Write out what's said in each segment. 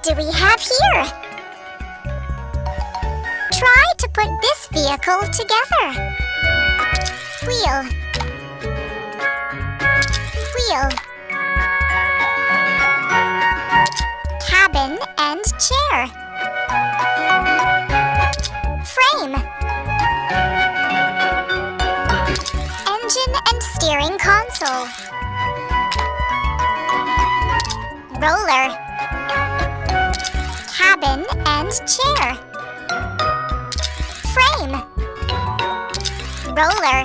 do we have here? Try to put this vehicle together. Wheel. Wheel. Cabin and chair. Frame. Engine and steering console. Roller. Cabin and chair. Frame. Roller.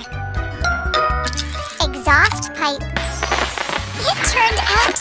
Exhaust pipe. It turned out